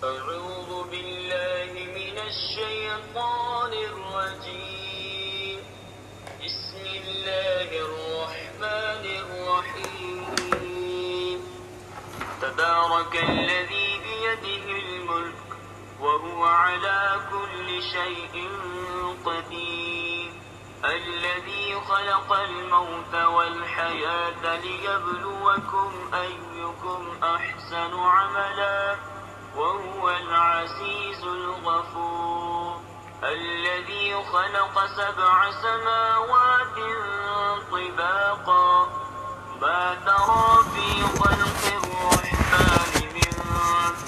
أعوذ بالله من الشيطان الرجيم. بسم الله الرحمن الرحيم. تبارك الذي بيده الملك وهو على كل شيء قدير. الذي خلق الموت والحياة ليبلوكم أيكم أحسن عملا وهو العزيز الغفور. الذي خلق 7 سماوات طباقا ما ترى في خلق الرحمن من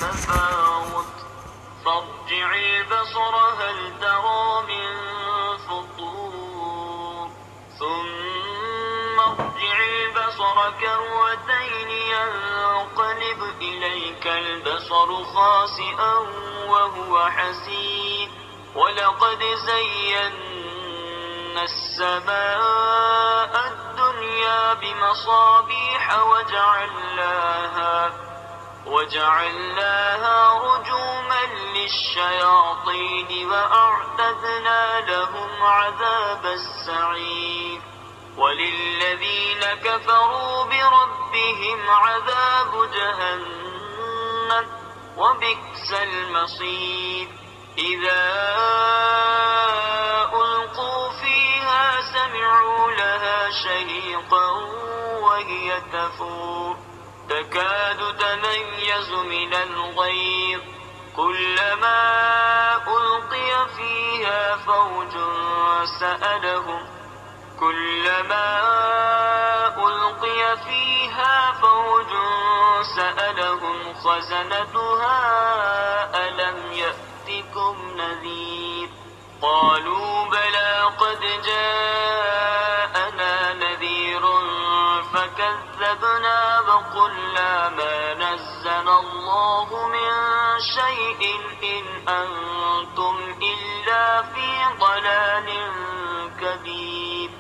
تفاوت فارجع البصر هل ترى من فطور ثم ارجع البصر كرتين ينقلب إليك البصر خاسئا وهو حسير. ولقد زينا السماء الدنيا بمصابيح وجعلناها رجوما للشياطين وأعتدنا لهم عذاب السعير. وللذين كفروا بربهم عذاب جهنم وبئس المصير. إذا ألقوا فيها سمعوا لها شهيقا وهي تفور تكاد تميز من الغيظ كلما ألقي فيها فوج سألهم خزنتها ألم يأتكم نذير قالوا بلى قد جاءنا نذير فكذبنا وقلنا ما نزل الله من شيء إن أنتم إلا في ضلال كبير.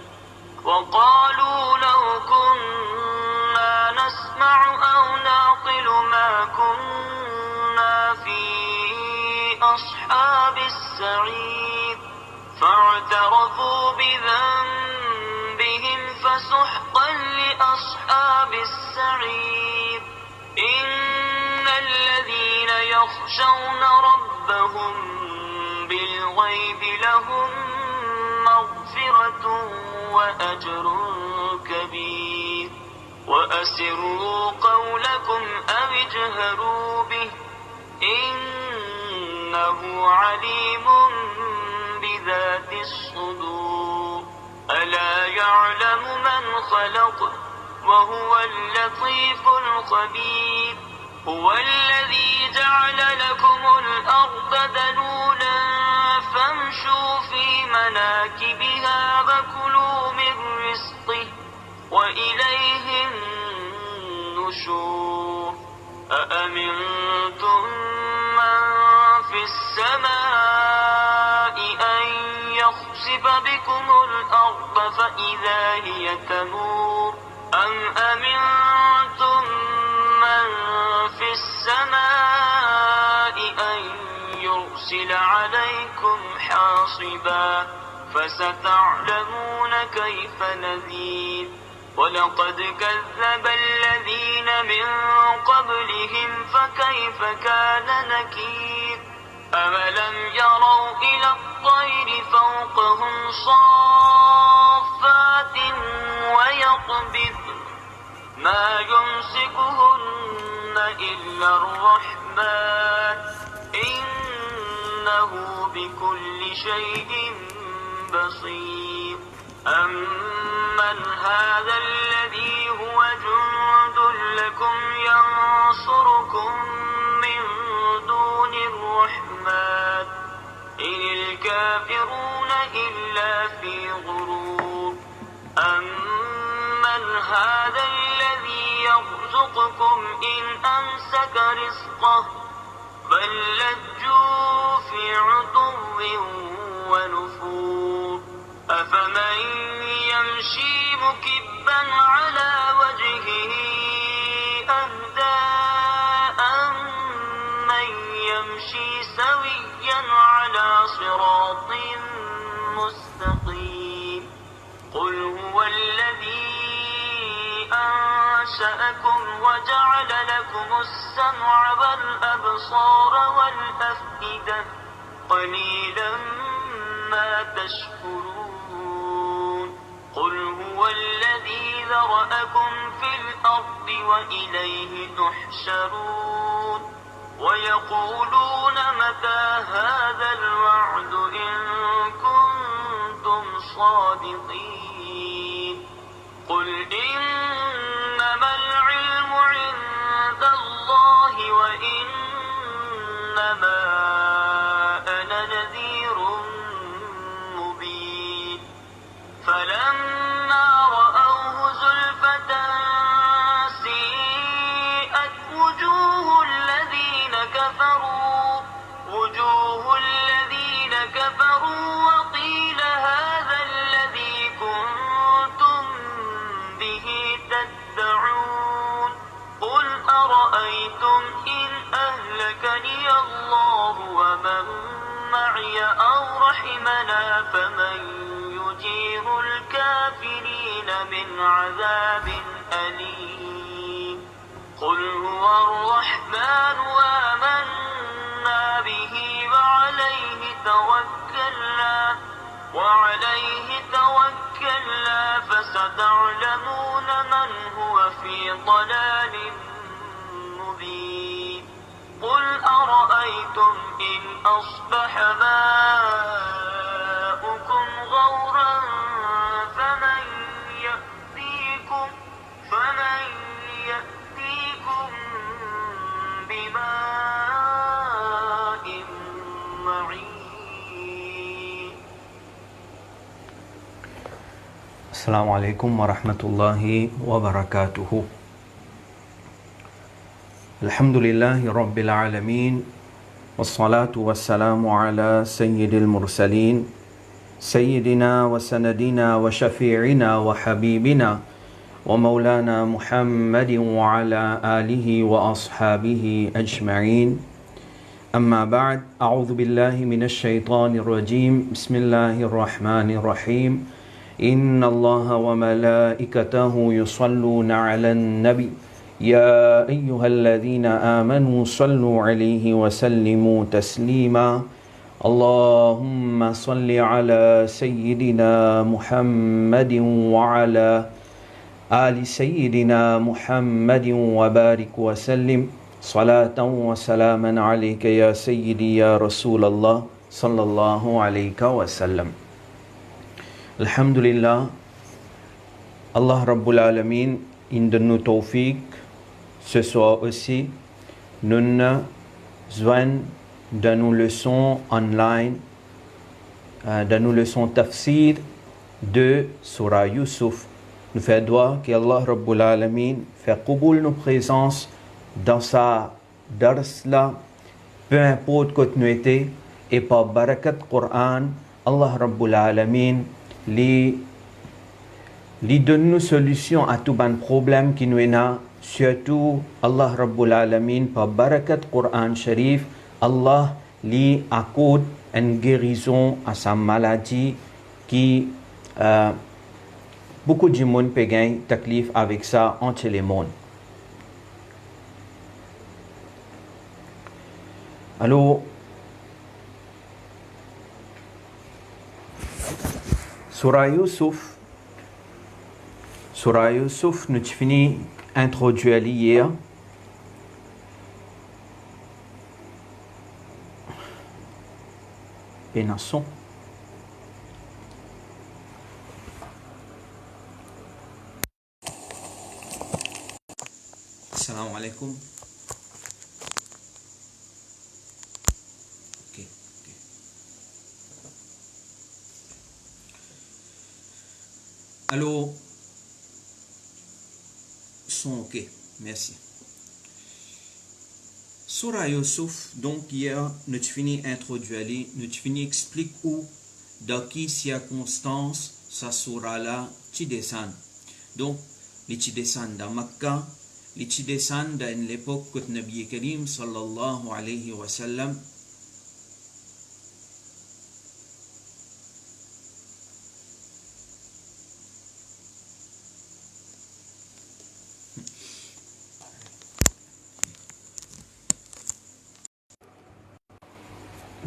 وقالوا لو كنا نسمع أو نعقل ما كنا في أصحاب السعير فاعترفوا بذنبهم فسحقا لأصحاب السعير. إن الذين يخشون ربهم بالغيب لهم مغفرة وأجر كبير. وأسروا قولكم أو اجهروا به إنه عليم بذات الصدور. ألا يعلم من خلق وهو اللطيف الخبير. هو الذي جعل لكم الأرض ذلولا فامشوا في مناكبها وكلوا من رزقه وإليه النشور. أأمنتم من في السماء أن يخسف بكم الأرض فإذا هي تمور أم أمنتم من في السماء أن يرسل عليكم حاصبا فستعلمون كيف نذير. ولقد كذب الذين من قبلهم فكيف كان نكير. أولم يروا إلى الطير فوقهم صافات ويقبضن ما يمسكهن إلا الرحمن إنه بكل شيء بصير. أمن هذا الذي هو جند لكم ينصركم من دون الرحمن إن الكافرون إلا في غرور. أمن هذا الذي يرزقكم إن أمسك رزقه بل لجوا في عتو ونفور. أفمن يمشي مكبا على وجهه أهدى أمن وجعل لكم السمع والأبصار والأفئدة قليلا ما تشكرون قل هو الذي ذرأكم في الأرض وإليه تحشرون ويقولون متى هذا الوعد إن كنتم صادقين قل إنما العلم عند الله وإنما أنا نذير مبين فلما رأوه زلفة سيئت وجوه الذين كفروا وقيل هذا الذي كنتم به تدعون قل أرأيتم إن أهلكني الله ومن معي أو رحمنا فمن يجير الكافرين من عذاب أليم قل هو الرحمن آمنا به وعليه توكلنا فستعلمون من هو في ضلال مبين قل أرأيتم إن أصبح ماؤكم غورا فمن يأتيكم بماء معين السلام عليكم ورحمة الله وبركاته. الحمد لله رب العالمين والصلاة والسلام على سيد المرسلين سيدنا وسندنا وشفيعنا وحبيبنا ومولانا محمد وعلى آله وأصحابه أجمعين. أما بعد، أعوذ بالله من الشيطان الرجيم. بسم الله الرحمن الرحيم. إن الله وملائكته يصلون على النبي يا أيها الذين آمنوا صلوا عليه وسلموا تسليما. اللهم صل على سيدنا محمد وعلى آل سيدنا محمد وبارك وسلم صلاة وسلاما عليك يا سيدي يا رسول الله صلى الله عليه وسلم. Alhamdulillah, Allah Rabbul Alamin, il donne nous tawfiq. Ce soir aussi, nous joignons dans nos leçons online, dans nos leçons tafsir de Surah Yusuf. Nous faisons droit que Allah Rabbul Alamin fait qaboul nos présences dans sa dars là, peu importe continuité, et par barakat Qur'an, Allah Rabbul Alamin li donne nous solution à tout ban problème qui nous a, surtout Allah Rabbul Alamin par barakat Quran Sharif, Allah li accorde une guérison à sa maladie qui beaucoup de monde peut gagner taklif avec ça entre les mondes. Alors Surah Yusuf, nous fini introduit hier. Benasson. Assalamu alaikum. Allô, son ok, merci. Surah Yusuf, donc hier, nous fini introduit, nous fini explique où, dans quelles circonstances, sa surah là, tu descend. Donc, les tu descend dans Makkah, les tu descend dans l'époque que Nabi Karim sallallahu alayhi wa sallam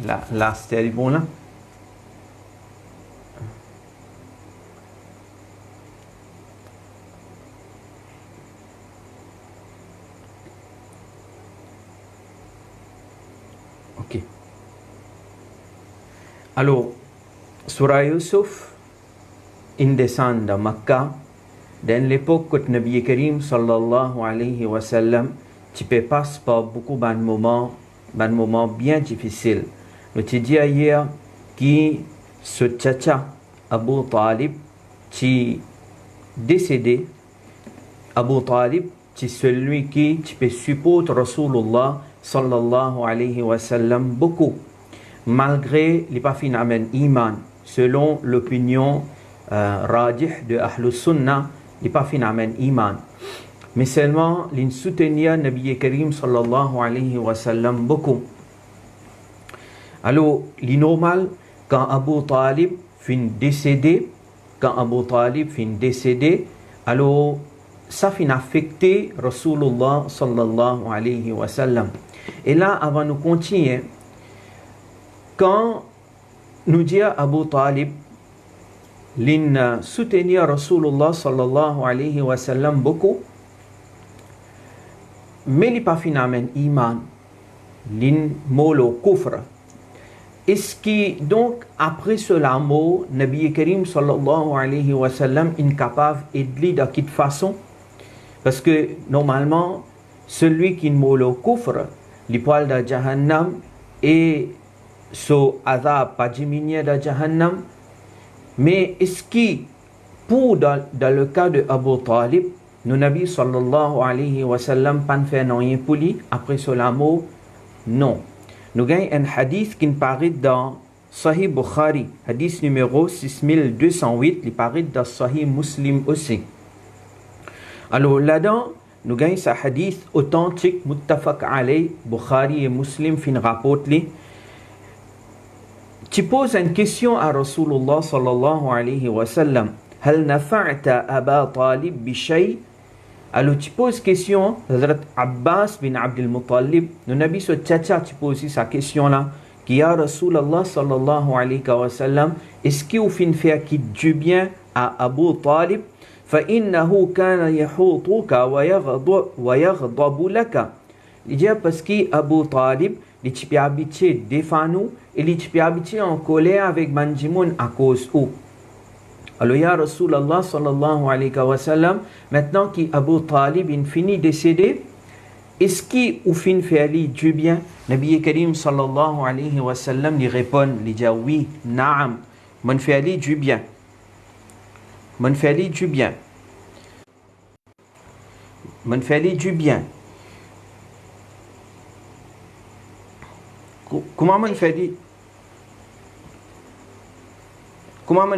Là, c'était bon là. Ok. Alors, Surah Yusuf, il descend de Makkah. Dans l'époque où Nabi Karim sallallahu alayhi wa sallam, tu peux passer par beaucoup de moments bien difficiles. Nous te dit hier que ce tchacha Abu Talib, qui décédé, Abu Talib, c'est celui qui peut supporter Rasulullah sallallahu alayhi wa sallam beaucoup, malgré les pas phénomènes iman, selon l'opinion rajih de Ahlus Sunnah, les pas phénomènes iman. Mais seulement, ils soutenaient Nabi Karim sallallahu alayhi wa sallam beaucoup. Alors, il est normal, quand Abu Talib fin décédé, alors, ça fin affecté Rasulullah sallallahu alayhi wa sallam. Et là, avant de continuer, quand nous dit Abu Talib, l'in soutenir Rasulullah sallallahu alayhi wa sallam beaucoup, mais il pas phénomène iman, l'in molo kufr. Est-ce que donc après cela mot, Nabi Karim sallallahu alayhi wa sallam est capable d'aider de quelle façon? Parce que normalement, celui qui molo kufr, les poils de Jahannam et so azab pas diminué de Jahannam. Mais est-ce que pour dans le cas de Abu Talib, le Nabi sallallahu alayhi wa sallam pas fait rien pour lui après cela mot? Non. Nous avons un hadith qui paraît dans Sahih Bukhari, hadith numéro 6208, il paraît dans Sahih Muslim aussi. Alors là-dedans, nous avons ce hadith authentique, muttafaq alayh, Bukhari et Muslim fin rapportent li. Tu poses une question à Rasulullah sallallahu alayhi wa sallam. Hal nafa'ta Aba Talib bi shay? Alors tu poses question, Hazrat Abbas bin Abdul Muttalib, le Nabi se tchacha, tu poses sa question là, qui a Rasulullah sallallahu alayhi wa sallam, est-ce qu'il faut faire qui du bien à Abu Talib? فإنه كان يحوطك ويغضب لك. Il dit parce que Abu Talib, il est habitué de défendre et il est habitué en colère avec Manjimoun à cause où. Alors, ya Rasulallah sallallahu alayhi wa sallam, maintenant qu'Abu Talib est fini décédé, est-ce qu'il finit faire du bien? Nabi Karim sallallahu alayhi wa sallam lui répond, il dit oui, naam, mon fait du bien. Mon fait du bien. Mon fait du bien. Comment mon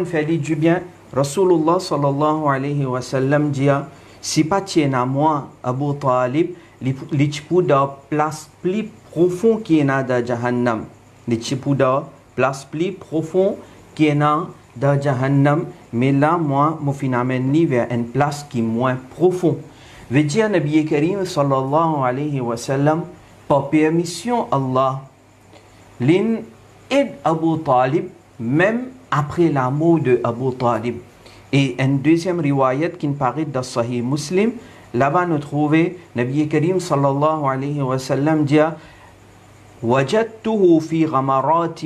fait du bien? Rasulullah sallallahu alayhi wa sallam dit, si pas tient à moi, Abu Talib, les chipou de place plus profond qui est dans Jahannam. Les chipou de place plus profond qui est dans Jahannam. Mais là, moi, je m'amène vers une place qui est moins profonde. Veut dire, Nabi Karim sallallahu alayhi wa sallam, par permission Allah, l'in aide Abu Talib, même après la mort de Abu Talib. Et une deuxième riwayat qui paraît dans Sahih Muslim, là-bas nous trouvons Nabi Karim sallallahu alayhi wa sallam dit وجدته في غمرات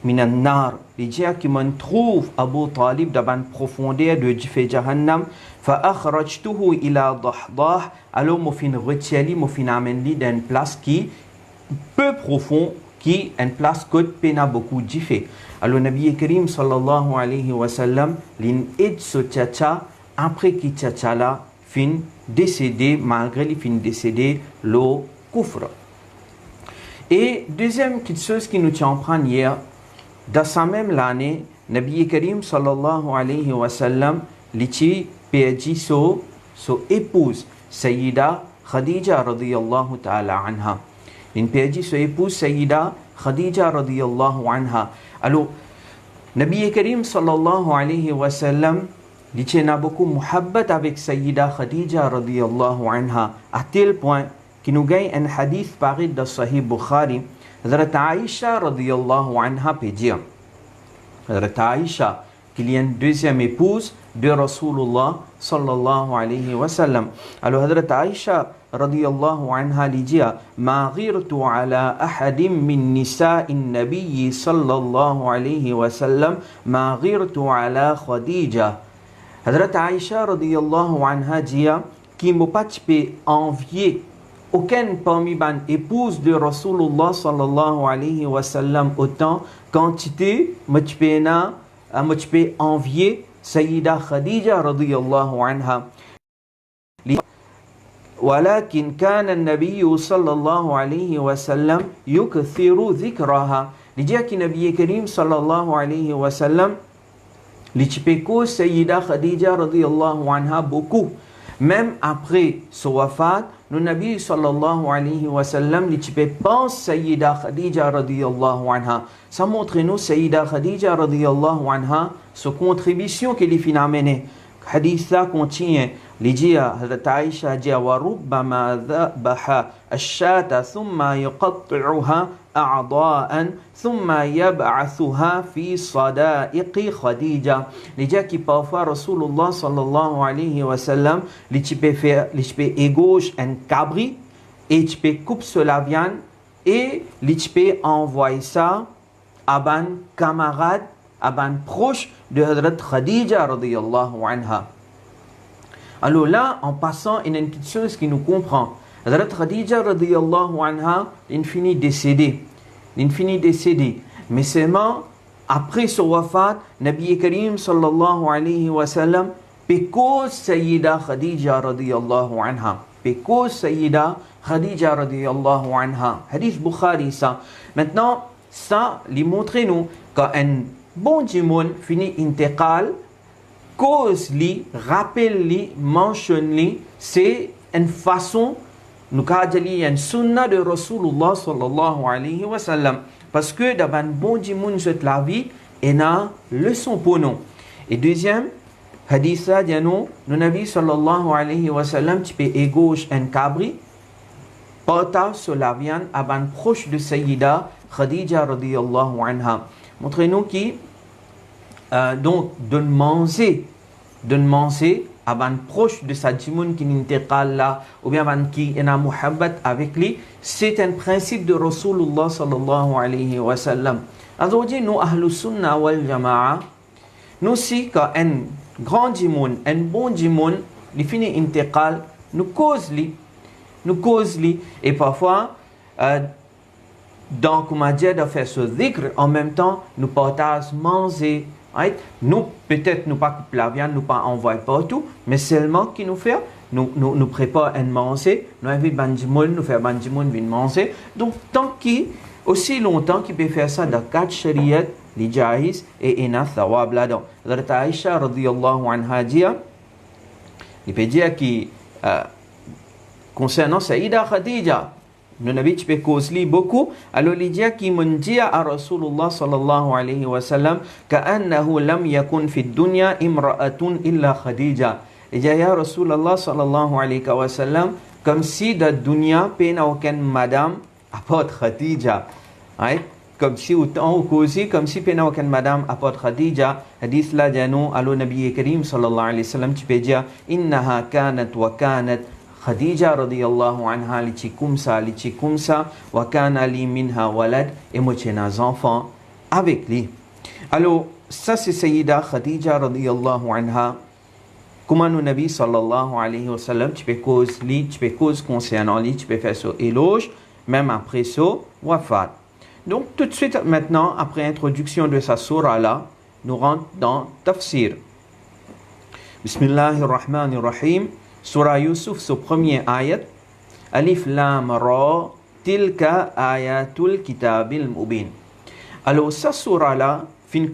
من النار. Il dit qu'il me trouve Abu Talib dans une profondeur de Jahannam. فأخرجته إلى ضحضاح. Alors je fin retirer, je fin amener dans une place qui peu profond, qui est une place que pena beaucoup diffé. Alors Nabi Karim sallallahu alayhi wa sallam l'in aide ce tchacha après qui tchacha là fin décédé, malgré les fin décédé le kufr. Et deuxième chose qui nous tient en prendre hier, dans sa même l'année, Nabi Karim sallallahu alayhi wa sallam l'iti perdu son épouse Sayyida Khadija radiyallahu ta'ala anha. Il perdu son épouse Sayyida Khadija radiyallahu anha. Alors, Nabi Karim sallallahu alayhi wa sallam, il tient beaucoup muhabbat avec Sayyida Khadija radiyallahu anha, à tel point qu'il nous gagne un hadith pareil dans Sahih Bukhari. Hazrat Aïcha radiyallahu anha peut dire, Hazrat Aïcha, qu'il y a une deuxième épouse de Rasulullah sallallahu alayhi wa sallam. Alors Hazrat Aïcha radiyallahu anha lui dit, ma ghirtu ala ahadim min nisa'in nabiyyi sallallahu alayhi wa sallam, ma ghirtu ala Khadija. Hazrat Aïcha radiyallahu anha dit, qui m'a pas envier aucune parmi les épouses de Rasulullah sallallahu alayhi wa sallam autant quantité m'a envier Sayyida Khadija radiyallahu anha. ولكن كان النبي صلى الله عليه وسلم يكثر ذكرها. لجاك نبي كريم صلى الله عليه وسلم لتشبكو سيدة خديجة رضي الله عنها beaucoup. Même après son wafat, le Nabi sallallahu alayhi wa sallam pense Sayyida Khadija radiyallahu anha. Ça montre nous Sayyida Khadija radiyallahu anha, sa contribution qu'elle a amenée. Hadith ça contient لجي حضرت عائشة جاء وربما ذبح الشاة ثم يقطعها أعضاء ثم يبعثها في صدائق خديجة. لجي qui parfois Rasulullah sallallahu alayhi wa sallam tu peux égaucher un cabri et tu peux couper la viande et tu peux envoyer ça à ban camarade, à ban proche de Hadrat Khadija radiyallahu anha. Alors là, en passant, il y a une petite chose qui nous comprend. Hazrat Khadija radiyallahu anha, il finit décédée. Mais seulement, après son wafat, Nabi Karim sallallahu alayhi wa sallam, pécose Sayyida Khadija radiyallahu anha. Pécose Sayyida Khadija radiyallahu anha. Hadith Bukhari, ça. Maintenant, ça, lui montre-nous qu'un bon djimoun finit intégrale, cause-li, rappelle-li, mentionne-li, c'est une façon, nous avons dit, une sunna de Rasulullah sallallahu alayhi wa sallam. Parce que dans un bon dimoun de la vie, il y a une leçon pour nous. Et deuxième, hadith ça dit nous, le Nabi sallallahu alayhi wa sallam, tu peux égaucher un cabri, porter sur la viande à un proche de Sayyida Khadija radiyallahu anha. Montrez-nous qui donc de manger à un proche de sa djimoun qui n'était là ou bien qui est en muhabbat avec lui, c'est un principe de Rasulullah sallallahu alayhi wa sallam. Aujourd'hui, nous ahlus sunna wal jama'a, nous si quand un grand djimoun, un bon djimoun, il finit intégrale, nous cause li et parfois donc on m'a dit de faire ce dhikr en même temps nous partageons manger. Right? Nous, peut-être, nous pas couper la viande, nous pas envoyer partout, mais seulement qui nous fait, nous prépare un manger, nous invite bandimoun, nous fait bandimoun vient manger. Donc, tant qu'il, aussi longtemps qu'il peut faire ça dans 4 shariat, les jahiz et ina thawab là-dedans. Hazrat Aïcha radiyallahu anha dit, il peut dire que, concernant Sayyida Khadija, le Nabi tu peux causer beaucoup. Alors il dit qu'il m'a dit à Rasulullah sallallahu alayhi wa sallam كأنه لم يكن في الدنيا امرأة إلا خديجة. Il dit à Rasulullah sallallahu alayhi wa sallam comme si dans la dunya il n'y a aucune madame à part Khadija. Comme si autant causé comme si il n'y a aucune madame à part Khadija. Hadith là dit nous alors Nabi Karim sallallahu alayhi wa sallam tu peux dire إنها كانت وكانت Khadija radiyallahu anha lichi kumsa wa kana li minha walad et moi j'ai des enfants avec lui. Alors ça c'est Sayyida Khadija radiyallahu anha. Comment nous Nabi sallallahu alayhi wa sallam tu peux cause concernant lui, tu peux faire ce éloge même après ce wafat. Donc tout de suite maintenant après introduction de sa surah là, nous rentrons dans tafsir. Bismillahirrahmanirrahim. Surah Yusuf, ce premier ayat, Alif Lam Ra, Tilka Ayatul Kitabil Mubin. Alors, cette surah-là,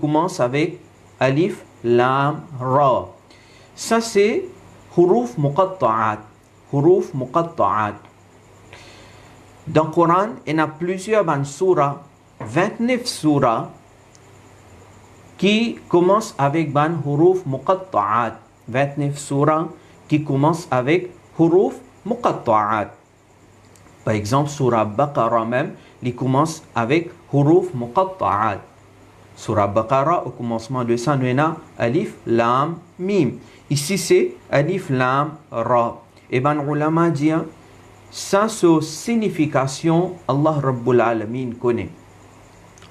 commence avec Alif Lam Ra. Ça, c'est Huruf Muqatta'at. Dans le Coran, il y a plusieurs surahs, 29 surahs, qui commencent avec ban Huruf Muqatta'at. 29 surahs qui commence avec huruf muqatta'at. Par exemple, Surah Baqarah même, il commence avec huruf muqatta'at. Surah Baqarah, au commencement de ça, nous avons alif, lam, mim. Ici, c'est alif, lam, ra. Et ben, ulama dit, ça, c'est signification, Allah Rabbul Alamin connaît.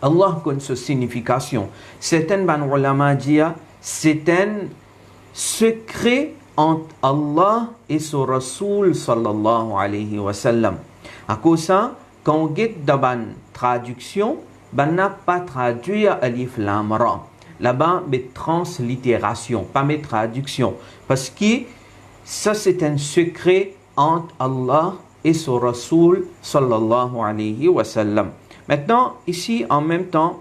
Allah connaît sa signification. Certains ulama disent, c'est un secret entre Allah et son Rasoul sallallahu alayhi wa sallam. À cause ça, quand on guette dans la traduction, on n'a pas traduit alif lam ra. Là-bas, mais translittération, pas mes traductions. Parce que ça, c'est un secret entre Allah et son Rasoul sallallahu alayhi wa sallam. Maintenant, ici, en même temps,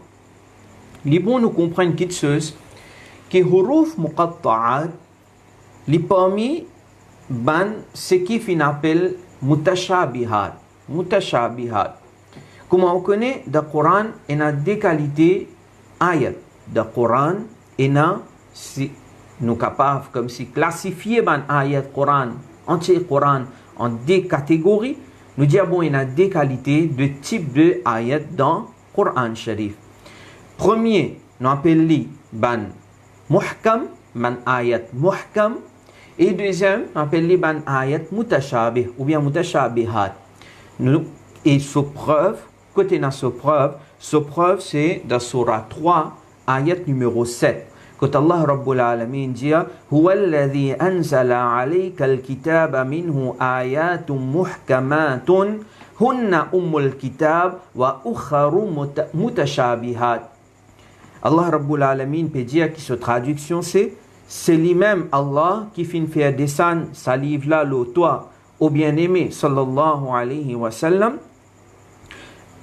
les bons nous comprennent quelque chose, que huruf muqatta'at, les parmi, ce qu'on appelle mutashabihat. Mutashabihat. Comme on connaît, dans le Coran, il y a deux qualités ayat. Dans le Coran, il y a, si nous sommes capables comme si classifier les ayat Coran, entier Coran, en deux catégories, nous disons bon, il y a deux qualités, deux types de ayat dans le Coran Sharif. Premier, nous appelons les muhkam, ban ayat muhkam. Et deuxième, nous appelons les ayat mutashabih ou bien mutashabihat. Et sous preuve, côté de ce preuve, c'est dans Surah 3, ayat numéro 7. Quand Allah Rabbul Alamin dit Huwa alladhi anzala alayka al-kitaba minhu ayatun muhkamatun hunna ummul kitab wa ukharu mutashabihat. Allah Rabbul Alamin peut dire que cette traduction c'est lui-même Allah qui fait faire descendre sa livre là le toi au bien-aimé sallallahu alayhi wa sallam.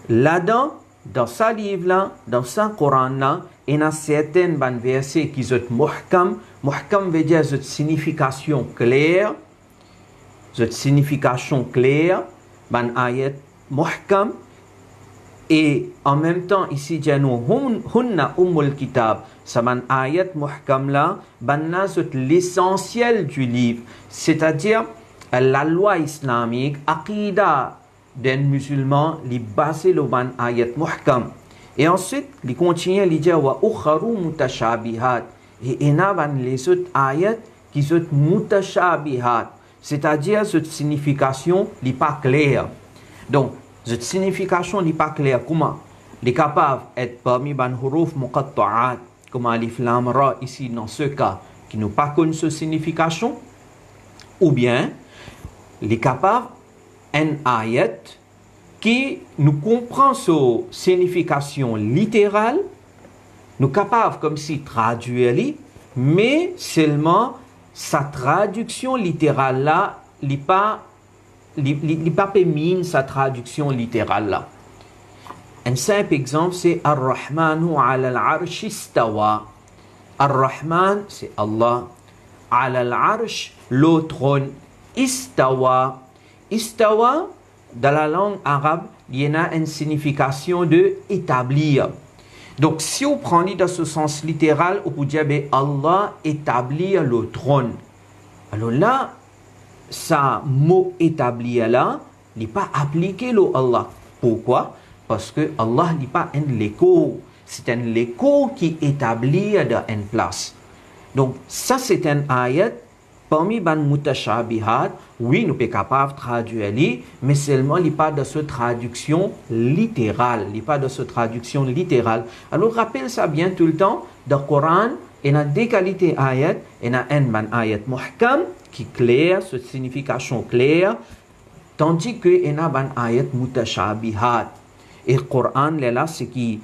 Là-dedans, dans sa livre là, dans sa Coran là, il y a certains versets qui sont muhkam. Muhkam veut dire cette signification claire. Cette signification claire, ban ayat muhkam. Et en même temps, ici, nous hunna ummul kitab. Ça ban ayat muhkam là, ban là c'est l'essentiel du livre. C'est-à-dire, la loi islamique, aqida d'un musulman, li basé le ban ayat muhkam. Et ensuite, il continue, il dit wa ukharu mutashabihat. Et il y a les autres ayats qui sont mutashabihat. C'est-à-dire, cette signification n'est pas claire. Donc, cette signification n'est pas claire. Comment? Il est capable d'être parmi ban huruf muqatta'at, comme alif lam ra ici dans ce cas, qui n'ont pas connu cette signification. Ou bien, il est capable un ayat qui nous comprend sa signification littérale, nous capable comme si traduire, mais seulement sa traduction littérale là, il pas permis sa traduction littérale là. Un simple exemple c'est Ar-Rahmanu ala al-arsh istawa. Ar-Rahman c'est Allah, ala al-arsh le trône, istawa. Istawa, dans la langue arabe, il y a une signification de établir. Donc, si on prend dans ce sens littéral, on peut dire Allah établir le trône. Alors là, ça mot établir là, il n'est pas appliqué le Allah. Pourquoi? Parce que Allah n'est pas un écho. C'est un écho qui établit dans une place. Donc, ça c'est un ayat. Parmi ban mutashabihat, oui, nous sommes capables de traduire, mais seulement il n'y a pas de cette traduction littérale. Il n'y a pas de cette traduction littérale. Alors, rappelle ça bien tout le temps. Dans le Coran, il y a deux qualités ayat. Il y a un ban ayat muhkam, qui est clair, cette signification claire, tandis qu'il y a un ban ayat mutashabihat. Et le Coran, là, c'est qui,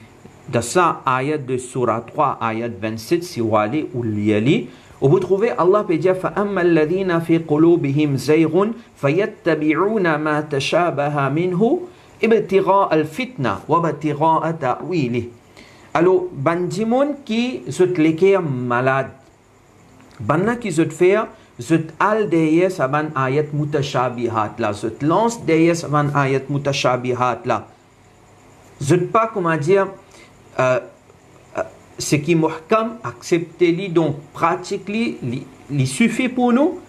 dans ça, ayat de Surah 3, ayat 27, si vous allez ou l'y vous trouvez Allah peut dire فَأَمَّا الَّذِينَ فِي قُلُوبِهِمْ زَيْغٌ فَيَتَّبِعُونَ مَا تَشَابَهَ مِنْهُ ابْتِغَاءَ الْفِتْنَةِ وَابْتِغَاءَ تَأْوِيلِهِ. Alors, bandimon qui sont les malades, banna qui sont faire, sont al derrière sa ban ayat mutashabihat là, sont lance derrière sa ban ayat mutashabihat là. Sont pas comment dire ce qui est muhkam, acceptez-le, donc pratiquez-le, il suffit pour nous.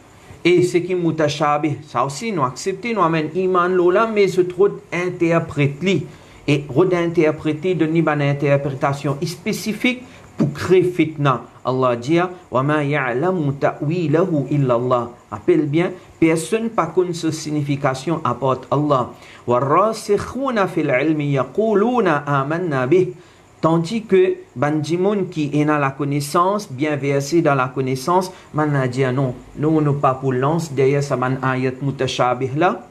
Et ce qui est mutashabih, ça aussi, nous acceptons, nous amène iman lola, mais se trouve interprété. Et redinterpréter de une interprétation spécifique pour créer fitna. Allah dit wa ma ya'lamu ta'wilahu illa Allah. Rappelle bien, personne pas connaît sa signification à part Allah. Wa rasikhuna fil ilmi yaquluna amanna bih. Tandis que Banjimoun qui est dans la connaissance, bien versé dans la connaissance, man a dit non, nous ne pas pour lance derrière ça ban ayat mutashabih là.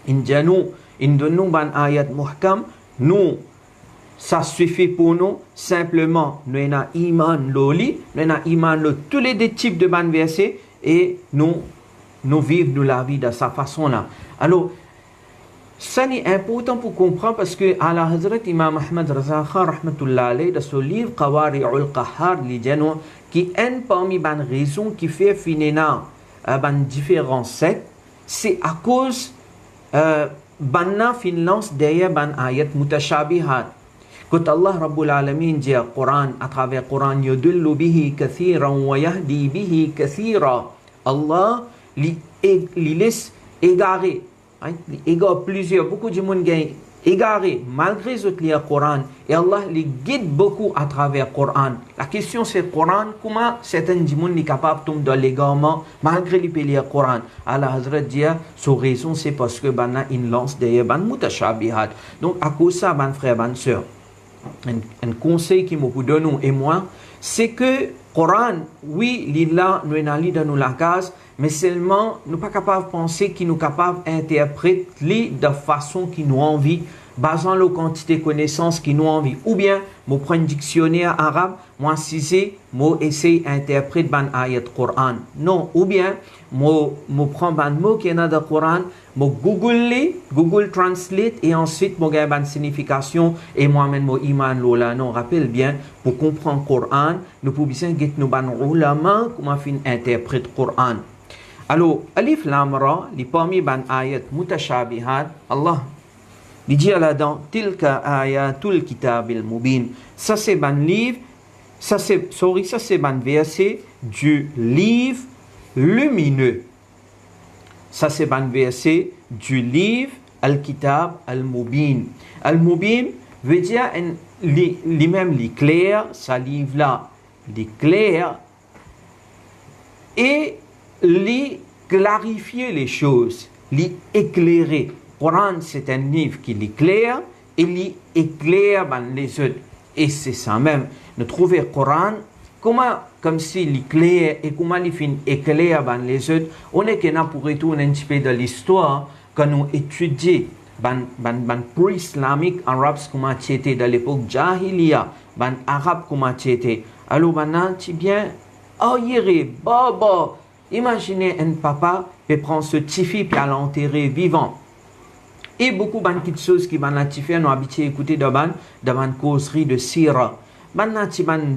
Nous ban ayat muhkam, nous ça suffit pour nous, simplement nous avons iman loli, nous avons iman tous les deux types de ban versés et nous vivons la vie de sa façon là. Alors ça est important pour comprendre parce que à la Hazrat Imam Ahmad Raza Khan rahmatullah alayhi dans son livre Qawari'ul Qahhar li jano qui est parmi les raisons qui fait finena ban différents sectes, c'est à cause banna finlance derrière ban ayat mutashabihat. Quand Allah Rabbul Alamin dit au Coran à travers Coran yudillu bihi kathiran wa yahdi bihi kathira. Allah li laisse égarer. Égare plusieurs, beaucoup de monde gagne égaré malgré le Coran et Allah les guide beaucoup à travers le Coran. La question c'est le Coran, comment certains gens sont capables de tomber dans l'égarement malgré le Coran. Allah Hazrat dit, sa raison c'est parce que bana une lance derrière ban mutashabihat. Donc à cause de ça, ban frère, ban soeur, un conseil qui me donne et moi, c'est que Coran, oui, l'Illah nous est dans la case, mais seulement nous pas capable de penser qu'il nous capable d'interpréter de façon qui nous envie, basant la quantité de connaissances qui nous envie. Ou bien, moi prends un dictionnaire arabe, moi essayer, moi essayer d'interpréter ban ayat Coran. Non, ou bien, moi prends un mot qui est dans le Coran, moi Google Translate et ensuite moi gagne ban signification et moi-même moi iman lola. Non, rappelle bien, pour comprendre le Coran, nous pouvons bien get nous ban ulama comment fin interpréter le Coran. Alors, Alif Lam Ra, les premiers ban ayat mutashabihat, Allah il dit là-dedans, Tilka ayatul kitabil mubin. Ça c'est ban livre, ça c'est ban verset du livre lumineux. Ça c'est ban verset du livre Al-Kitab Al-Mubin. Al-Mubin veut dire lui-même l'éclair, ça livre là, l'éclair et clarifier les choses, éclairer. Le Coran, c'est un livre qui l'éclaire et éclaire les autres. Et c'est ça même. Nous trouvons le Coran comme si l'éclaire et comment il fait éclaire les autres. On est là pour retourner un petit peu dans l'histoire quand nous étudions ban pro-islamique arabe comment c'était dans l'époque Jahiliya, ban arabe comment c'était. Alors maintenant, tu bien, oh yéré, baba. Imaginez un papa qui prend ce petit fille et l'enterrer vivant. Et beaucoup de choses qui ban fait nous habitués écouter devant causerie de sira. Ban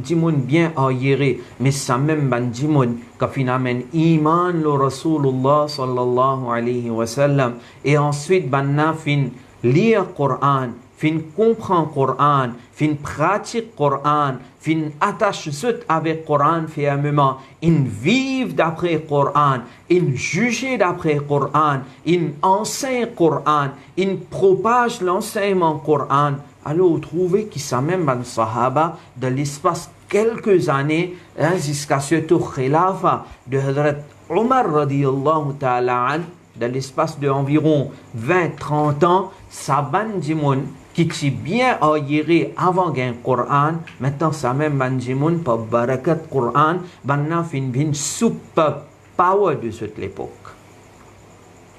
dimon bien ayéré, mais ça même ban dimon qui finalement iman le Rasulullah sallallahu alayhi wa sallam et ensuite ban fin lire Coran, fin comprendre Coran, fin pratique Coran, fin attache zut avec Coran fermement, in vive d'après Coran, in juge d'après Coran, in enseigne Coran, in propage l'enseignement Coran. Alors vous trouvez qu'il s'est même ban sahaba de l'espace quelques années jusqu'à ce khilafa de Hazrat Omar radiyallahu ta'ala an, de l'espace d'environ 20-30 ans, ça ban dimon qui est bien ayéré avant gain Coran, maintenant ça même banjimoun par barakat Coran, banna fin super power de cette époque.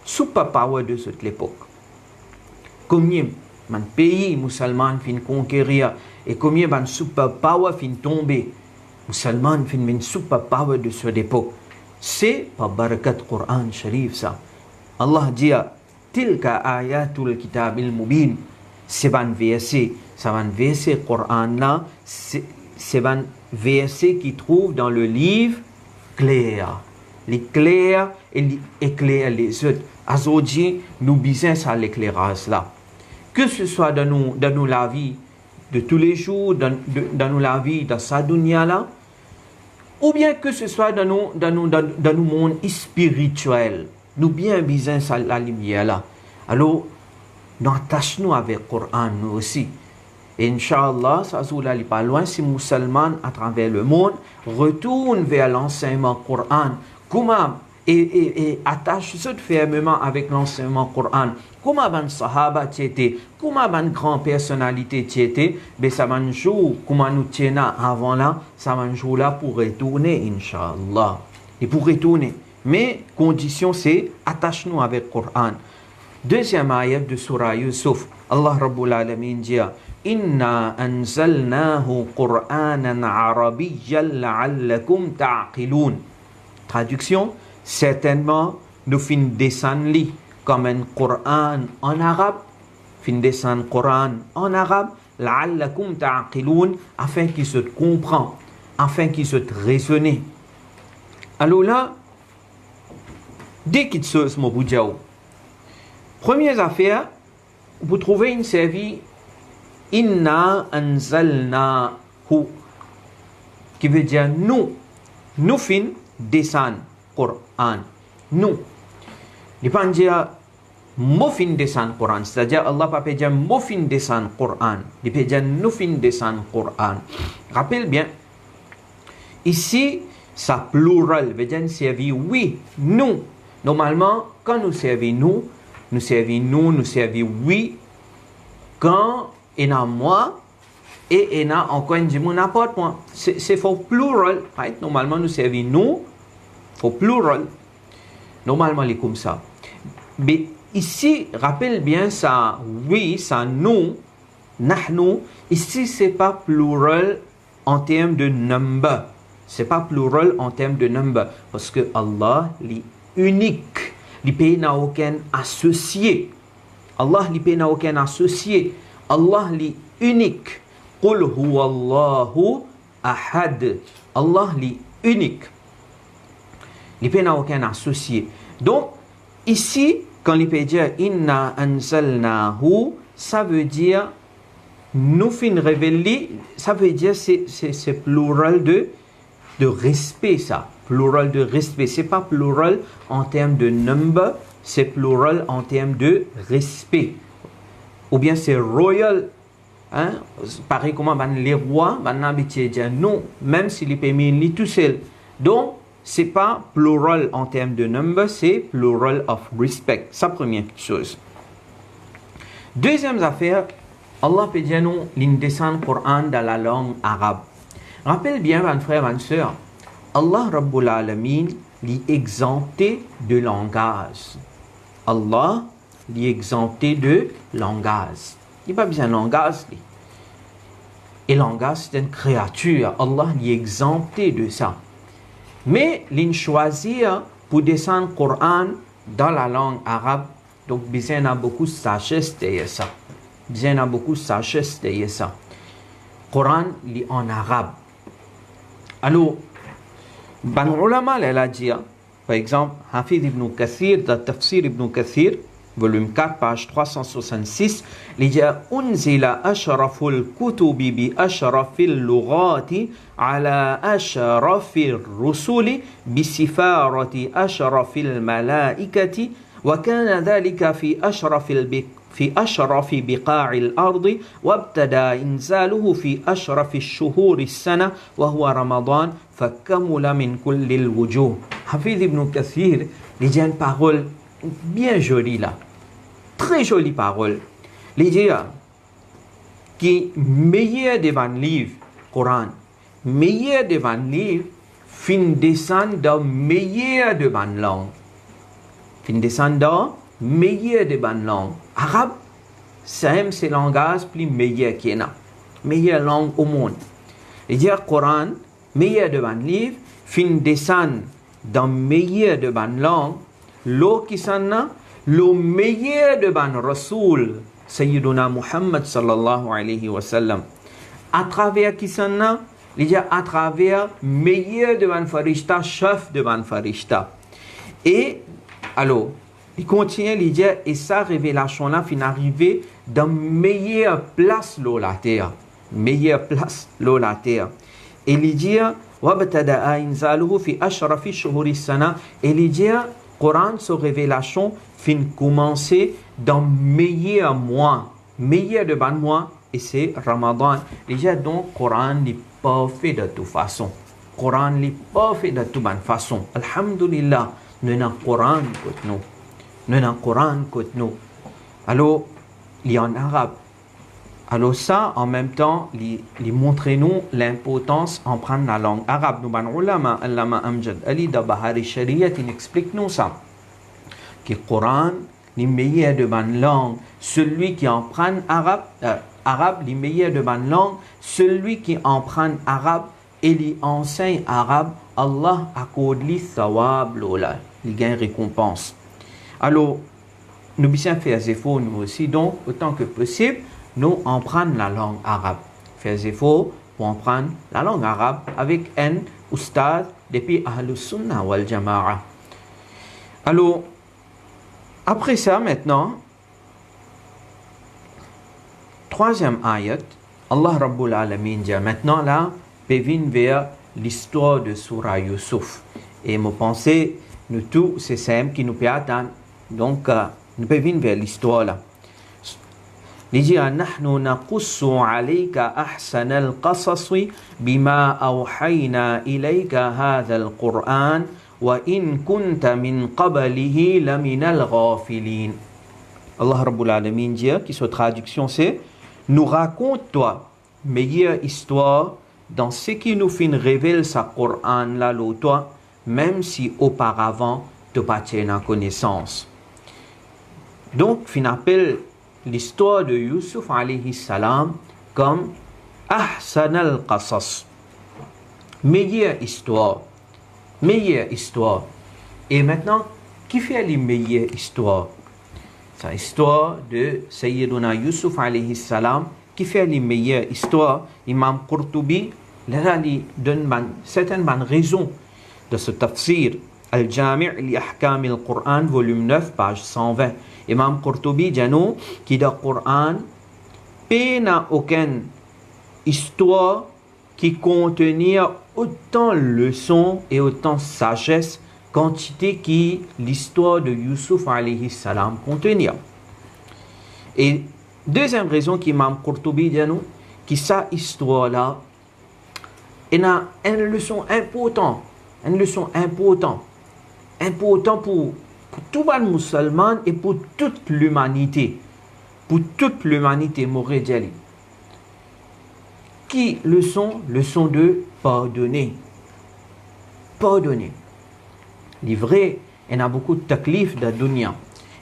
Super power de cette époque. Combien man pays musulman fin conquérir et combien ban super power fin tomber. Musulman fin super power de cette époque. C'est par barakat Coran Sharif ça. Allah dit tilka ayatul kitabil mubin. C'est un verset Coran là, c'est un verset qui trouve dans le livre clair. L'éclair et l'éclair les autres. Aujourd'hui, nous besoin ça l'éclairage là. Que ce soit dans nous la vie de tous les jours, dans nous la vie de sa dunya là, ou bien que ce soit dans nos mondes spirituels, nous bien besoin de la lumière là. Alors, nous attachons avec le Coran, nous aussi. Et Inch'Allah, ça ne pas loin, si musulmans à travers le monde retournent vers l'enseignement Coran, comment et attache-se fermement avec l'enseignement Coran. Comment ban sahaba t'étais, comment ban grand personnalité t'étais, ben ça va jouer, comment nous tiens avant là, ça va jouer là pour retourner, Inch'Allah. Et pour retourner. Mais condition c'est, attache-nous avec Coran. Deuxième ayat de Surah Yusuf, Allah Rabbul Alamin dit Inna anzalnahu Qur'anan arabiyyan la'allakum ta'qiloun. Traduction, certainement, nous fin descendre comme un Coran en arabe, fin descendre Coran en arabe, la'allakum ta'qiloun, afin qu'il se comprend, afin qu'il se raisonne. Alors là, dès qu'il se mobudjao, première affaire, vous trouvez une série Inna anzalnahu, qui veut dire nous fin descendre Coran, nous. Il pas dire mo fin descendre Coran, c'est-à-dire Allah pas dire mo fin descendre Coran, il peut dire nous fin descendre Coran. Rappelle bien, ici, ça plural veut dire servir oui, nous. Normalement, quand nous servons nous servir oui, quand il y a moi, et il y a encore un dimanche n'importe quoi. C'est pour plural, right? Normalement, nous servons nous, pour plural. Normalement, c'est comme ça. Mais ici, rappelle bien ça, oui, ça nous, nahnu, ici, c'est pas plural en termes de number. C'est pas plural en termes de number. Parce que Allah est unique. Il n'a aucun associé. Allah n'a aucun associé. Allah est unique. Qul huwa Allahu ahad. Allah est unique. Il n'a aucun associé. Donc, ici, quand il peut dire Inna anzalnahu, ça veut dire nous fin révéler, ça veut dire c'est plural de respect, ça. Plural de respect. C'est pas plural en termes de number, c'est plural en termes de respect. Ou bien c'est royal. Hein? Pareil comme les rois, non, même s'il est mis tout seul. Donc, c'est pas plural en termes de number, c'est plural of respect. Ça, première chose. Deuxième affaire, Allah peut dire nous, l'indescend Coran dans la langue arabe. Rappelle bien, mon frère, ma soeur, Allah Rabbul Alamin l'est exempté de langage. Allah l'est exempté de langage. Il n'y a pas besoin de langage. Et langage, c'est une créature. Allah l'est exempté de ça. Mais l'in choisir pour descendre le Coran dans la langue arabe, donc besoin a beaucoup de sagesse derrière ça. Besoin a beaucoup de sagesse derrière ça. Coran lit en arabe. Alors, ban ulama elle a dit, par exemple, Hafid ibn Kathir, dans Tafsir ibn Kathir, volume 4, page 366, il dit Unzila ashraful kutubi bi ashrafil lughati ala ashrafil rusuli bi sifarati ashrafil malaikati wa kana dhalika fi أشرف بقاع الأرض وابتدى إنزاله في أشرف الشهور السنة وهو رمضان فكمل من كل الوجوه. Hafid ibn Kathir il dit une parole bien jolie là, très jolie parole. Il dit que meilleur devant livre Coran, meilleur devant livre fin descend dans meilleur devant langue, fin descend dans meilleur devant langue. Arabe, c'est le langage plus meilleur qu'il y a. Meilleure langue au monde. Il dit Coran, meilleur devant livre, fin descend dans meilleur devant langue, l'eau qui s'en a, le meilleur devant Rasoul, Sayyiduna Muhammad sallallahu alayhi wa sallam. À travers qui s'en a, il dit à travers meilleur devant Farishta, chef devant Farishta. Et, alors, il continue, il dit, et sa révélation-là finit arriver dans meilleure place l'eau la terre. Meilleure place l'eau la terre. Et il dit وَابْتَدَأَ إِنْزَالُهُ فِي أَشْرَفِ شُهُورِ السَّنَةِ. Et il dit Coran, sa révélation, fin commencer dans meilleur mois, meilleur de ban mois, et c'est Ramadan. Il dit donc Coran n'est pas fait de toute façon. Coran n'est pas fait de toute bonne façon. Alhamdulillah, nous avons Coran côté nous. Nous avons Coran côté nous. Alors, il y a en arabe. Alors ça, en même temps, il montre nous l'importance en prendre la langue arabe. Nous avons ulama, Allama Amjad Ali de Bahari Shariat, il explique nous ça. Que le Coran, les meilleurs de bonne langue, celui qui en prend arabe, les meilleurs de bonne langue, celui qui en prend arabe et lui enseigne arabe, Allah accorde-lui thawab lola, il gagne récompense. Alors, nous bien faire des efforts nous aussi, donc autant que possible, nous en prendre la langue arabe. Faire des efforts pour en prendre la langue arabe avec un oustad depuis Ahlus Sunnah wal Jama'a. Alors, après ça, maintenant, troisième ayat, Allah Rabbul Alamin dit maintenant là, pévine vers l'histoire de Surah Yusuf. Et me penser, nous tous, c'est ça qui nous peut attendre. Donc, nous pévine vers l'histoire là. Il dit نحن نقص عليك أحسن القصص بما أوحينا إليك هذا القرآن وإن كنت من قبله لمن الغافلين. Allah Rabbul Alamin dit, qui sa traduction c'est, nous raconte toi meilleure histoire dans ce qui nous fait révéler sa Coran là toi, même si auparavant tu n'as pas de connaissance. Donc, on appelle l'histoire de Yusuf alayhi salam comme Ahsan al-Qasas. Meilleure histoire. Meilleure histoire. Et maintenant, qui fait les meilleures histoires? C'est l'histoire de Sayyiduna Yusuf alayhi salam qui fait les meilleures histoires. Imam Qurtubi, là, il donne certaines bonnes raisons de ce tafsir. Al-Jami' li Ahkam al-Qur'an, volume 9, page 120. Imam Qurtubi dit nous, qui dans le Coran, n'a aucune histoire qui contenir autant leçons et autant sagesse quantité qui l'histoire de Yusuf alayhi salam contenir. Et deuxième raison qu'Imam Qurtubi dit nous, qui sa histoire là, il a une leçon importante, important pour tout le musulman et pour toute l'humanité. Pour toute l'humanité, m'aurait dit. Qui leçon de pardonner. Pardonner. Il est vrai, il y a beaucoup de taklif dans la dunya.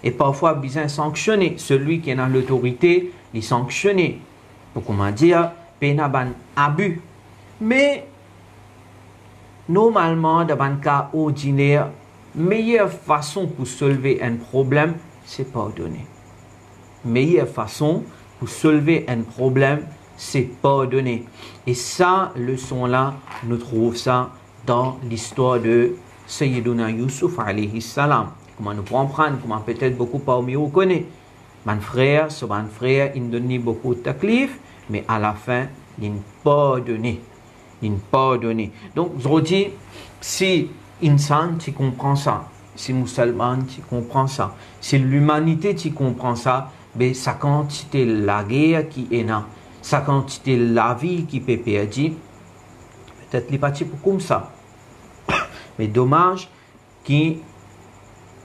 Et parfois, bien sanctionner. Celui qui a l'autorité, il sanctionner. Pour comment dire, il y a un abus. Mais, normalement, dans un cas ordinaire, meilleure façon pour soulever un problème, c'est pardonner. Meilleure façon pour soulever un problème, c'est pardonner. Et ça, leçon-là, nous trouvons ça dans l'histoire de Sayyiduna Yusuf alayhi salam. Comment nous comprendre, comment peut-être beaucoup parmi vous connaissent. Mon frère, il donne beaucoup de taklif, mais à la fin, il pardonne. Il pardonne. Donc, je dis, si insan, tu comprends ça. Si musulman, tu comprends ça. Si l'humanité, tu comprends ça, ben, sa quantité la guerre qui est là, sa quantité la vie qui peut perdre, peut-être les partis pour comme ça. Mais dommage que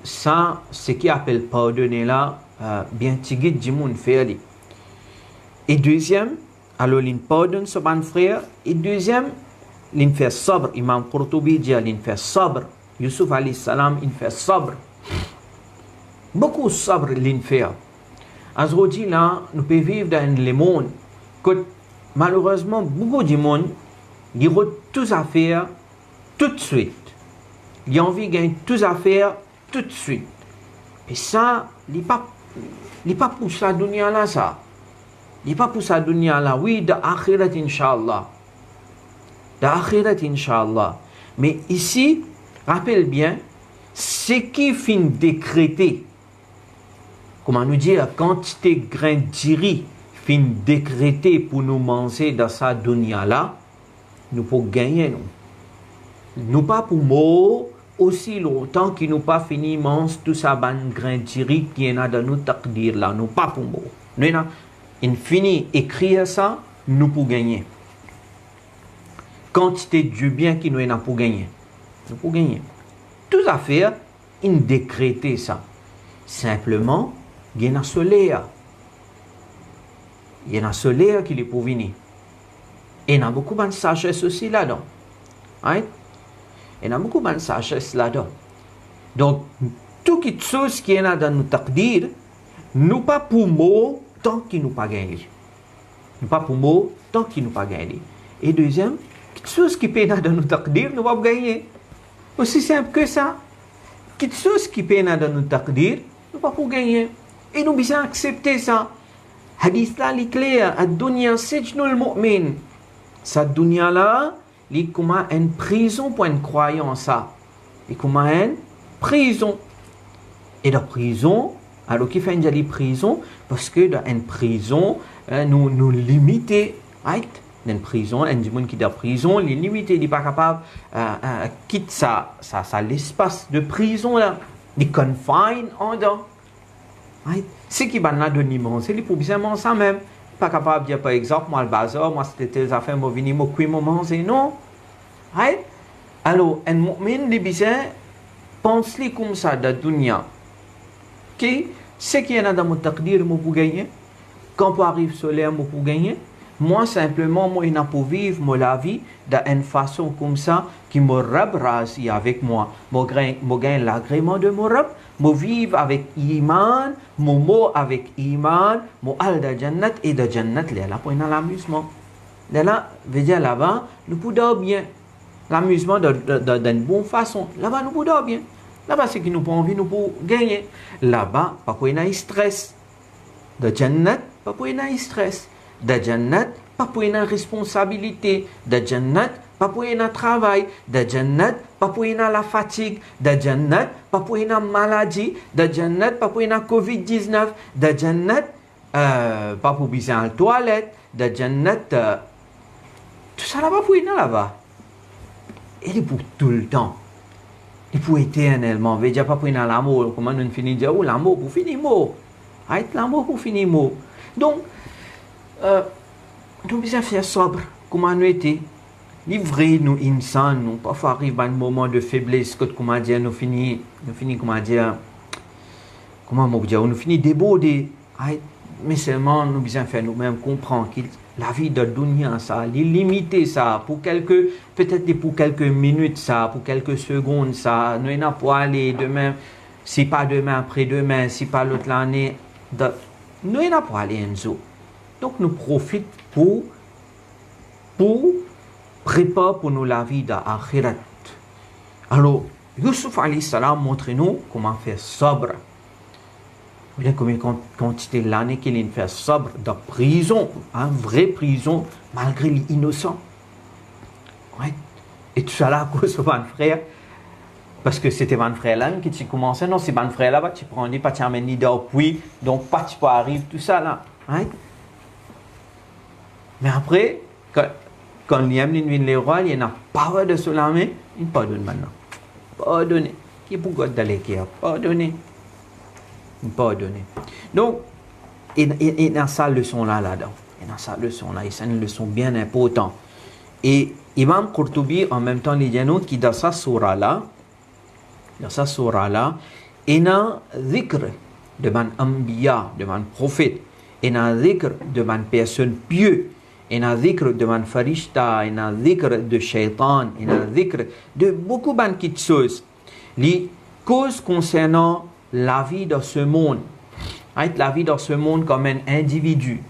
ça, ce qui appelle pardonner là, bien tigé du monde faire. Et deuxième, alors il pardonne ce bon frère. Et deuxième, il fait sabr. Imam Qurtubi dit il fait sabr. Yusuf alayhi salam, il fait sabr. Beaucoup de sabr il fait. Aujourd'hui là, nous pouvons vivre dans le monde que malheureusement beaucoup de monde ils ont tous à faire tout de suite. Ils ont envie de gagner tous à faire tout de suite. Et ça, il n'est pas pour ça dunya là ça. Il n'est pas pour ça dunya là. Oui, de akhirat inshallah. D'akhirat inshallah. Mais ici, rappelle bien, ce qui fin décrété, comment nous dire, la quantité de grains de riz fin décrété pour nous manger dans sa dunya là, nous pour gagner, nous. Nous pas pour mort aussi longtemps qu'il nous pas fini immense tout ça ban grain tiri qui est dans nous taqdir là, nous pas pour mort. Nous in fini écrire ça, nous pour gagner. Quantité du bien qui nous est pour gagner. Nous pour gagner. Tout à faire, in décréter ça. Simplement, il y a un soleil. Il y a un soleil qui est pour venir. Et il y a beaucoup de sagesse aussi là-dedans. Right? Il y a beaucoup de sagesse là-dedans. Donc, toute chose qui est là dans nos taqdir, nous pas pour mot tant qu'il nous pas gagné. Nous pas pour mot tant qu'il nous pas gagné. Et deuxième, toute chose qui est là dans nos taqdir, nous pas gagner. Aussi simple que ça. Toute chose qui est là dans nos taqdir, nous pas pour gagner. Et nous besoin accepter ça. Hadith là, il est clair. Ad-dunya sijnul mu'min. Cette dunya là, il est comme une prison pour une croyance. Il est comme une prison. Et dans la prison, alors qui fait une prison? Parce que dans une prison, nous limitons. Right? Dans une prison, un monde qui est dans la prison, il est limité, il n'est pas capable de quitter l'espace de prison là. Il confine en dedans. Right? Ce qui est là de l'immense, c'est pour bien ça même. Pas capable de dire par exemple, moi le bazar, moi c'était des affaires, moi venir, moi cuire, moi manger, non. Right? Alors, un mu'min, les bizarres, pense-les comme ça dans la dunya. Okay? Ce qui est là dans mon taqdir, moi pour gagner. Quand on arrive solaire, moi pour gagner. Moi simplement, moi, il n'a pas vivre moi, la vie d'une façon comme ça qui me rabrase avec moi. Moi, gagne l'agrément de mon rab. Moi, vivre avec iman. Moi, mot avec iman. Moi, al da jannat et da jannat, là, pour l'amusement. Là, veut dire là-bas, nous pouvons bien. L'amusement d'une bonne façon. Là-bas, nous pouvons bien. Là-bas, c'est qui nous pas envie, nous pouvons gagner. Là-bas, pas pour y stress. Da jannat, pas pour y stress. Da jannat, pas pour une responsabilité. Da jannat, pas pour un travail. Da jannat, pas pour la fatigue. Da jannat, pas pour une maladie. Da jannat, pas pour une COVID-19. Da jannat, pas pour besoin de toilette. Da jannat, tout ça là-bas pour une là-bas. Et il est pour tout le temps. Il est pour éternellement. Veut dire pas pour une l'amour. Comment nous finissons de dire, oh l'amour pour finir mot. Arrête l'amour pour finir mot. Donc, nous devons faire sobre, comment nous étions. Livrés, nous, insan, nous, parfois arrive un moment de faiblesse, que, comment dire, nous finissons, comment dire, nous finissons débordés. Mais seulement, nous devons faire nous-mêmes comprendre que la vie de dunya, ça, limité, ça, pour quelques, peut-être pour quelques minutes, ça, pour quelques secondes, ça, nous n'avons pas aller demain, si pas demain, après-demain, si pas l'autre l'année, nous n'avons pas aller en zoo. Donc, nous profitons pour préparer pour nous la vie d'akhirat. Alors, Yusuf alayhi salam montre-nous comment faire sobre. Vous voyez combien quantité l'année qu'il a fait sobre dans la prison, une vraie prison, malgré l'innocent. Ouais. Et tout ça là, à cause de mon frère. Parce que c'était mon frère là qui commençait. Non, c'est mon frère là, tu prends pas tu amènes ni depuis, donc pas tu peux arriver, tout ça là. Ouais. Mais après, quand il y a les rois, il y a pas de cela, mais il pardonne maintenant. Pardonner. Qui est pour God d'aller qui a pardonné. Il pardonne. Donc, il y a sa leçon là-dedans. Il y a sa leçon là. C'est une leçon bien importante. Et Imam Qurtubi, en même temps, il dit nous qui dans sa surah là, il y a un dhikr de man ambiya, de man prophète. Il y a un dhikr de man personne pieuse. Il y a un dhikr de man farishta. Il y a un dhikr de shaitan. Il y a un dhikr de beaucoup de choses. Les causes concernant la vie dans ce monde. La vie dans ce monde comme un individu.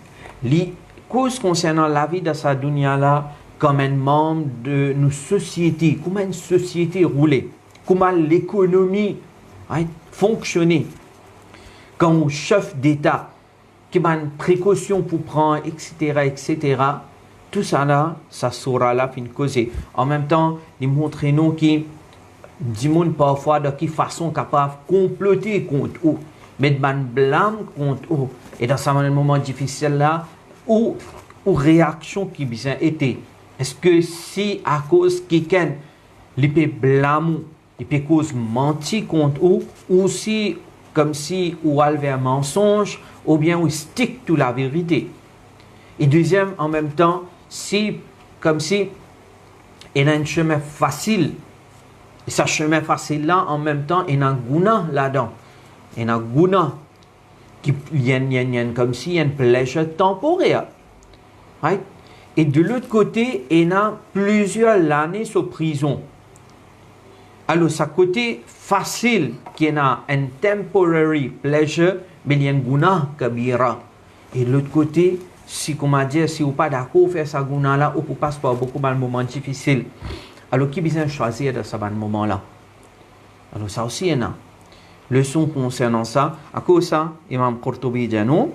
Les causes concernant la vie dans sa dunya là comme un membre de nos sociétés. Comment une société roulait. Comment l'économie fonctionnait. Quand on chef d'État qui a une précaution pour prendre, etc. Tout ça là, ça sera là, puis causer. En même temps, il montre nous qui dit parfois de quelle façon capable de comploter contre eux, mettre un blâme contre eux. Et dans ce moment difficile là, où réaction qui bien été. Est-ce que si à cause quelqu'un, il peut blâmer, il peut cause mentir contre eux, ou si, comme si, ou avait un mensonge, ou bien ou stick to la vérité. Et deuxième, en même temps, si, comme si, il a un chemin facile, et ce chemin facile-là, en même temps, il y a un guna là-dedans. Il y a un guna qui y a comme si il y a un plaisir temporaire. Right? Et de l'autre côté, il y a plusieurs années sur prison. Alors, ça côté facile, qui a un temporary pleasure, mais il y a un guna kabira. Et de l'autre côté, si, comment dire, si vous n'êtes pas d'accord faire ça guna-là, vous passez par beaucoup de moments difficiles. Alors, qui besoin choisir de ce moment-là? Alors, ça aussi, il y en a. Leçon concernant ça. À cause de ça, Imam Qurtubi dit nous,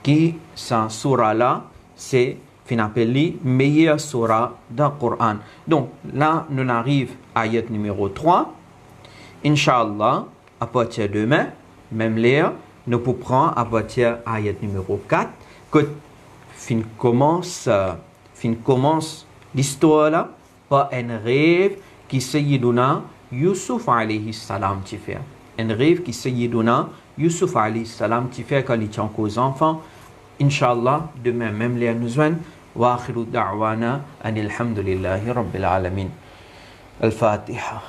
qui, sa surah-là, c'est, qu'on appelle la meilleure surah du Coran. Donc, là, nous arrivons à ayat numéro 3. Inch'Allah, à partir de demain, même l'air, nous pouvons prendre à partir de ayat numéro 4, que fin commence l'histoire là, par un rêve qui Sayyiduna Yusuf alayhi salam t'y fait. Un rêve qui Sayyiduna Yusuf alayhi salam t'y fait quand il était encore aux enfants. Inch'Allah, demain même les nous joignent. Wa akhiru da'wana anil hamdulillahi rabbil alamin. Al-Fatiha.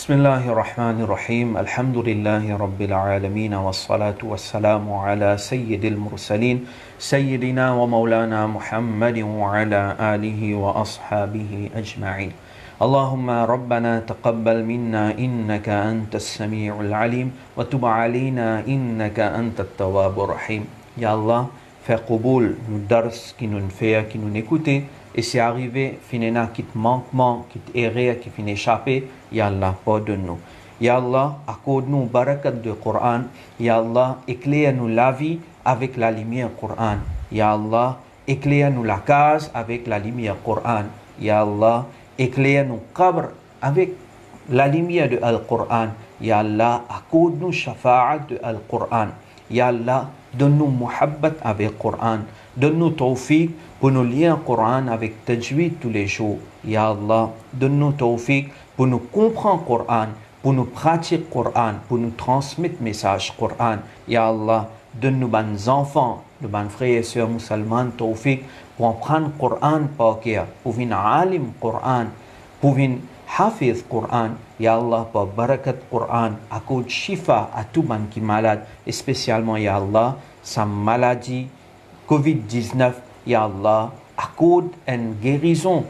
بسم الله الرحمن الرحيم الحمد لله رب العالمين والصلاة والسلام على سيد المرسلين سيدنا ومولانا محمد وعلى آله وأصحابه أجمعين اللهم ربنا تقبل منا إنك أنت السميع العليم وتب علينا إنك أنت التواب الرحيم يا الله fais قبول nous dars qui nous fait qui nous écouter et c'est arrivé finina qui te manquement qui te erreur qui finit échapper ya Allah pardonne-nous ya Allah accorde-nous barakat de Coran ya Allah éclaire-nous la vie avec la lumière Coran ya Allah éclaire-nous la case avec la lumière Coran ya Allah éclaire-nous qabr avec la lumière de Al-Coran ya Allah accorde-nous shafa'at de Al-Coran ya Allah donne-nous muhabbat avec Coran donne-nous tawfiq pour nous lire le Coran avec tajwid tous les jours. Ya Allah, donne-nous tawfiq pour nous comprendre le Coran, pour nous pratiquer le Coran, pour nous transmettre le message Coran. Ya Allah, donne-nous bons enfants, de bons frères et sœurs musulmans, tawfiq pour apprendre le Coran par cœur, pour venir alim Coran, pour venir hafiz Coran. Ya Allah, par barakat Coran, accorde shifa à tout le monde qui est malade, et spécialement, Ya Allah, sa maladie COVID-19. Ya Allah, accorde une guérison.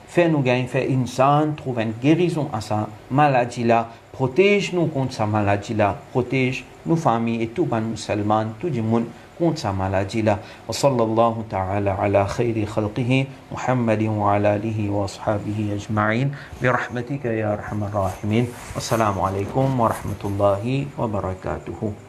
Fais-nous gagner, fais insan, trouve une guérison à sa maladie-là. Protège-nous contre sa maladie-là. Protège nos familles et tout le musulman, tout le monde contre sa maladie-là. Wa sallallahu ta'ala ala khayri khalqihi, Muhammadin wa ala alihi wa ashabihi ajma'in. Bi rahmatika ya arhamar rahimin. Wassalamu alaikum wa rahmatullahi wa barakatuhu.